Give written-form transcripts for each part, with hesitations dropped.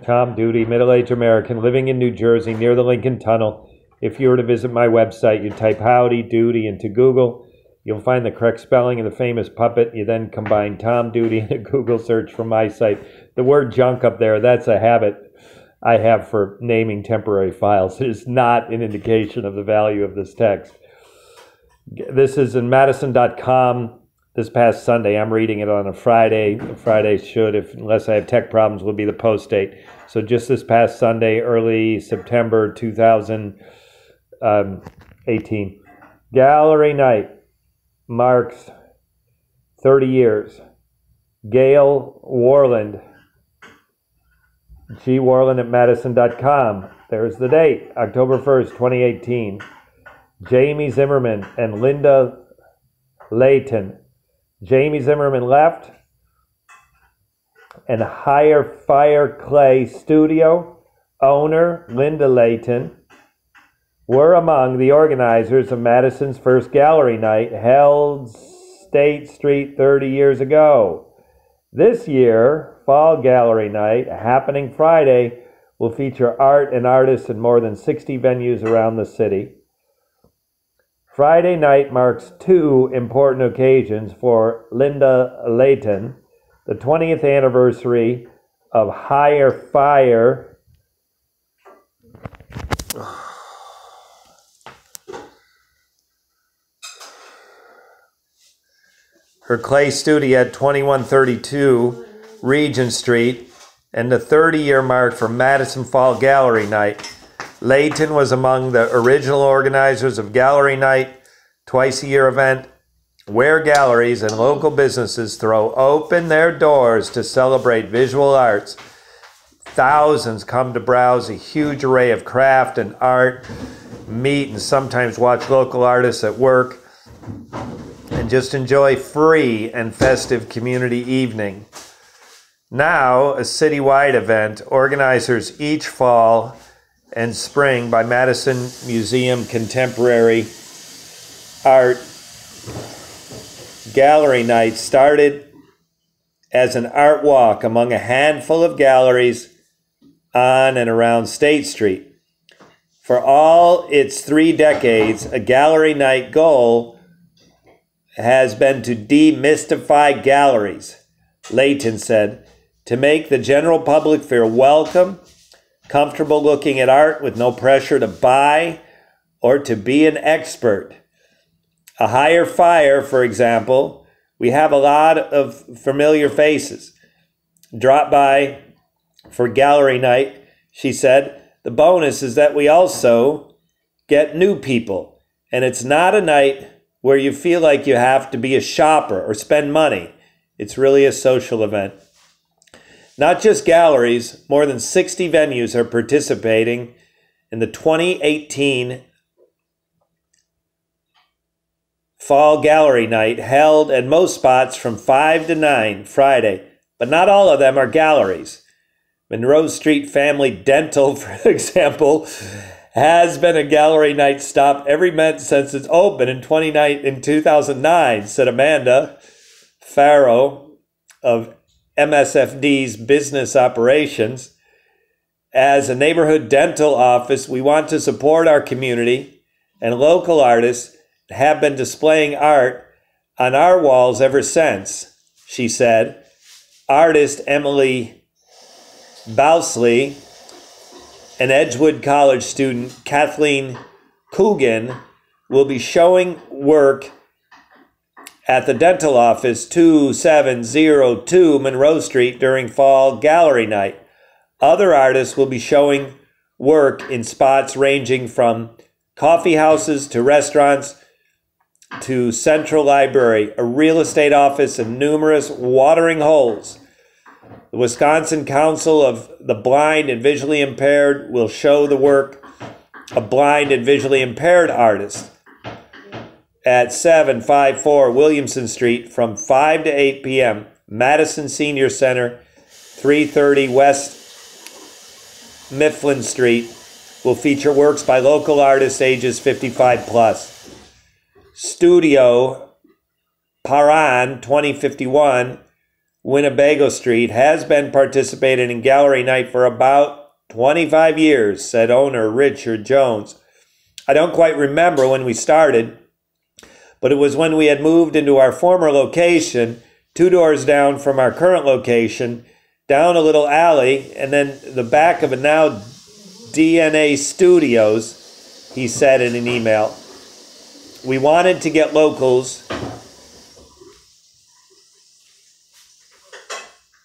Tom Duty, middle-aged American, living in New Jersey near the Lincoln Tunnel. If you were to visit my website, you type Howdy Doody into Google. You'll find the correct spelling of the famous puppet. You then combine Tom Duty in a Google search from my site. The word junk up there, that's a habit I have for naming temporary files. It is not an indication of the value of this text. This is in Madison.com this past Sunday. I'm reading it on a Friday. Friday should, unless I have tech problems, will be the post date. So just this past Sunday, early September 2018. Gallery night marks 30 years. Gail Warland. G. Warland at Madison.com. There's the date, October 1st, 2018. Jamie Zimmerman and Linda Layton. Jamie Zimmerman left, and Higher Fire Clay Studio owner Linda Layton were among the organizers of Madison's first gallery night held State Street 30 years ago. This year, Fall Gallery Night, happening Friday, will feature art and artists in more than 60 venues around the city. Friday night marks two important occasions for Linda Layton: the 20th anniversary of Higher Fire her clay studio at 2132 Regent Street, and the 30-year mark for Madison Fall Gallery Night. Layton was among the original organizers of Gallery Night, twice-a-year event where galleries and local businesses throw open their doors to celebrate visual arts. Thousands come to browse a huge array of craft and art, meet and sometimes watch local artists at work, and just enjoy free and festive community evening. Now, a citywide event, organizers each fall and spring by Madison Museum Contemporary Art Gallery Night started as an art walk among a handful of galleries on and around State Street. For all its 3 decades, a gallery night goal has been to demystify galleries, Layton said, to make the general public feel welcome, comfortable looking at art with no pressure to buy or to be an expert. A Higher Fire, for example, we have a lot of familiar faces. Drop by for gallery night, she said. The bonus is that we also get new people, and it's not a night where you feel like you have to be a shopper or spend money. It's really a social event. Not just galleries, more than 60 venues are participating in the 2018 Fall Gallery Night, held at most spots from 5 to 9 Friday, but not all of them are galleries. Monroe Street Family Dental, for example, has been a gallery night stop every month since its open in 2009, said Amanda Farrow of MSFD's business operations. As a neighborhood dental office, we want to support our community, and local artists have been displaying art on our walls ever since, she said. Artist Emily Bousley and Edgewood College student Kathleen Coogan will be showing work at the dental office 2702 Monroe Street during Fall Gallery Night. Other artists will be showing work in spots ranging from coffee houses to restaurants to Central Library, a real estate office, and numerous watering holes. The Wisconsin Council of the Blind and Visually Impaired will show the work of blind and visually impaired artists at 754 Williamson Street from 5 to 8 p.m. Madison Senior Center, 330 West Mifflin Street, will feature works by local artists ages 55 plus. Studio Paran 2051 Winnebago Street, has been participating in gallery night for about 25 years, said owner Richard Jones. I don't quite remember when we started, but it was when we had moved into our former location, 2 doors down from our current location, down a little alley, and then the back of a now DNA Studios, he said in an email. We wanted to get locals.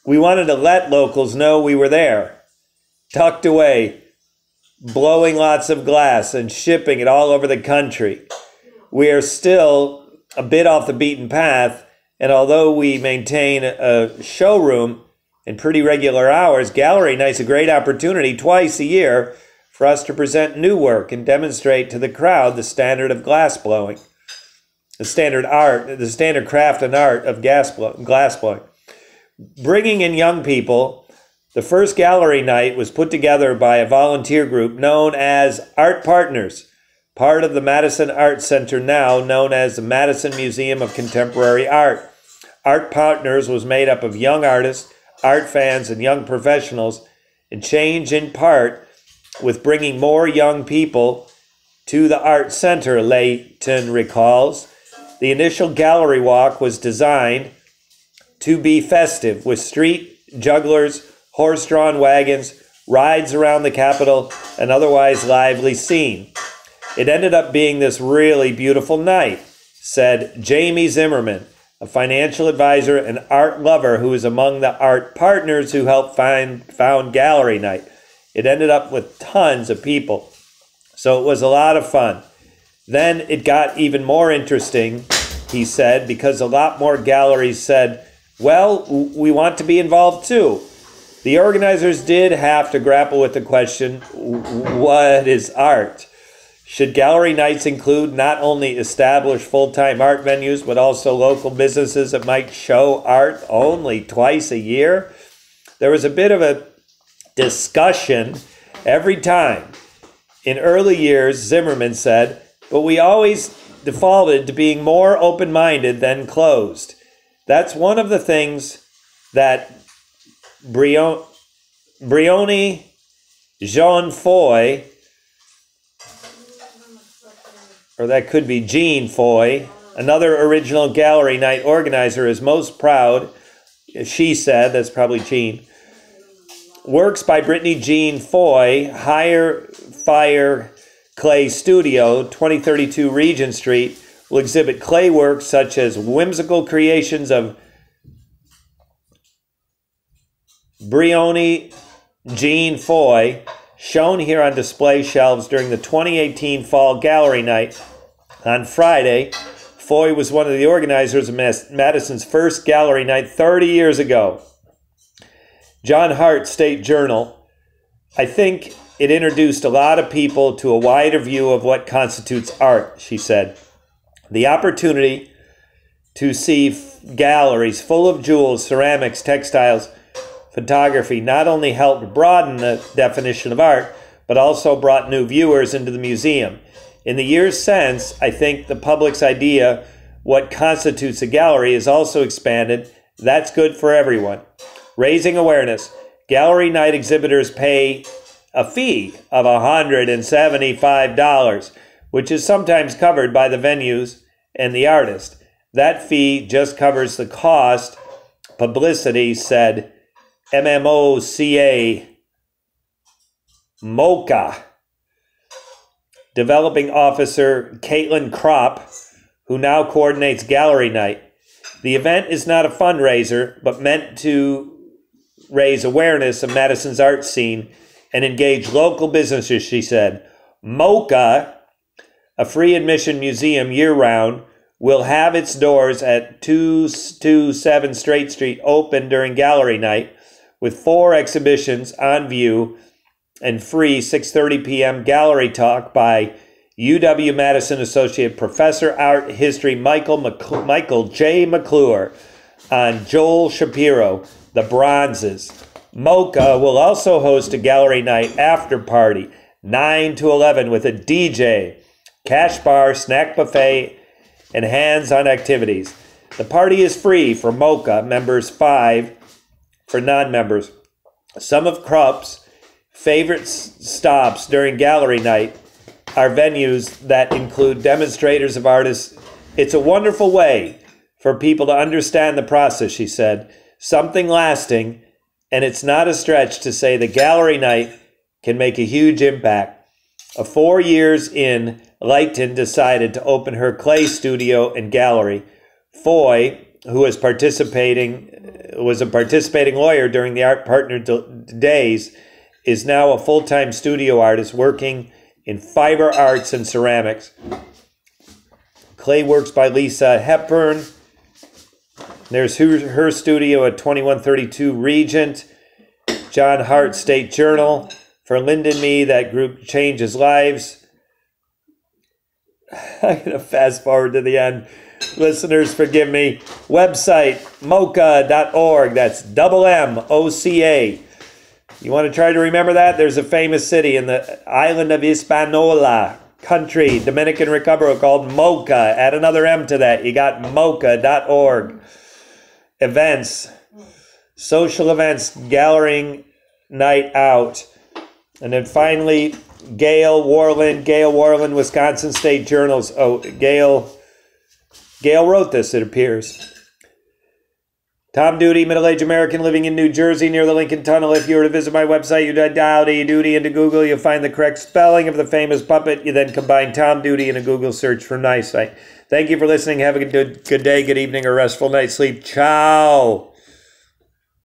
We wanted to let locals know we were there, tucked away, blowing lots of glass and shipping it all over the country. We are still a bit off the beaten path, and although we maintain a showroom in pretty regular hours, gallery night's a great opportunity twice a year for us to present new work and demonstrate to the crowd the standard of glass blowing, the standard craft and art of glass blowing. Bringing in young people, the first gallery night was put together by a volunteer group known as Art Partners, part of the Madison Art Center, now known as the Madison Museum of Contemporary Art. Art Partners was made up of young artists, art fans, and young professionals, and changed in part with bringing more young people to the Art Center, Layton recalls. The initial gallery walk was designed to be festive, with street jugglers, horse-drawn wagons, rides around the Capitol, and otherwise lively scene. It ended up being this really beautiful night, said Jamie Zimmerman, a financial advisor and art lover who is among the art partners who helped found gallery night. It ended up with tons of people, so it was a lot of fun. Then it got even more interesting, he said, because a lot more galleries said, well, we want to be involved too. The organizers did have to grapple with the question, what is art? Should gallery nights include not only established full-time art venues, but also local businesses that might show art only twice a year? There was a bit of a discussion every time. In early years, Zimmerman said, but we always defaulted to being more open-minded than closed. That's one of the things that Brioni Jean Foy, or that could be Jean Foy, another original gallery night organizer, is most proud, she said, that's probably Jean. Works by Brittany Jean Foy, Higher Fire Clay Studio, 2032 Regent Street, will exhibit clay works such as whimsical creations of Brioni Jean Foy, shown here on display shelves during the 2018 Fall Gallery Night. On Friday, Foy was one of the organizers of Madison's first gallery night 30 years ago. John Hart State Journal, I think it introduced a lot of people to a wider view of what constitutes art, she said. The opportunity to see galleries full of jewels, ceramics, textiles, photography not only helped broaden the definition of art, but also brought new viewers into the museum. In the years since, I think the public's idea what constitutes a gallery is also expanded. That's good for everyone. Raising awareness. Gallery night exhibitors pay a fee of $175, which is sometimes covered by the venues and the artist. That fee just covers the cost. Publicity, said MMOCA MOCA developing officer Caitlin Kropp, who now coordinates gallery night. The event is not a fundraiser, but meant to raise awareness of Madison's art scene and engage local businesses, she said. MOCA, a free admission museum year-round, will have its doors at 227 Straight Street open during gallery night, with 4 exhibitions on view and free 6:30 p.m. gallery talk by UW-Madison Associate Professor Art History Michael J. McClure on Joel Shapiro, The Bronzes. MOCA will also host a gallery night after party, 9 to 11, with a DJ, cash bar, snack buffet, and hands-on activities. The party is free for Mocha members, $5 for non-members. Some of Krupp's favorite stops during gallery night are venues that include demonstrators of artists. It's a wonderful way for people to understand the process, she said. Something lasting, and it's not a stretch to say the gallery night can make a huge impact. 4 years in, Leighton decided to open her clay studio and gallery. Foy, who was a participating lawyer during the Art Partner days, is now a full-time studio artist working in fiber arts and ceramics. Clay works by Lisa Hepburn. There's her studio at 2132 Regent. John Hart State Journal. For Lyndon Me, that group changes lives. I'm going to fast forward to the end. Listeners, forgive me. Website, mocha.org. That's MOCA. You want to try to remember that? There's a famous city in the island of Hispaniola country, Dominican Republic, called Mocha. Add another M to that. You got mocha.org. Events, social events, gallery night out. And then finally, Gail Warland, Wisconsin State Journals. Oh, Gail wrote this, it appears. Tom Duty, middle-aged American living in New Jersey near the Lincoln Tunnel. If you were to visit my website, you dial Duty into Google. You'll find the correct spelling of the famous puppet. You then combine Tom Duty in a Google search for nice site. Thank you for listening. Have a good day, good evening, or restful night's sleep. Ciao.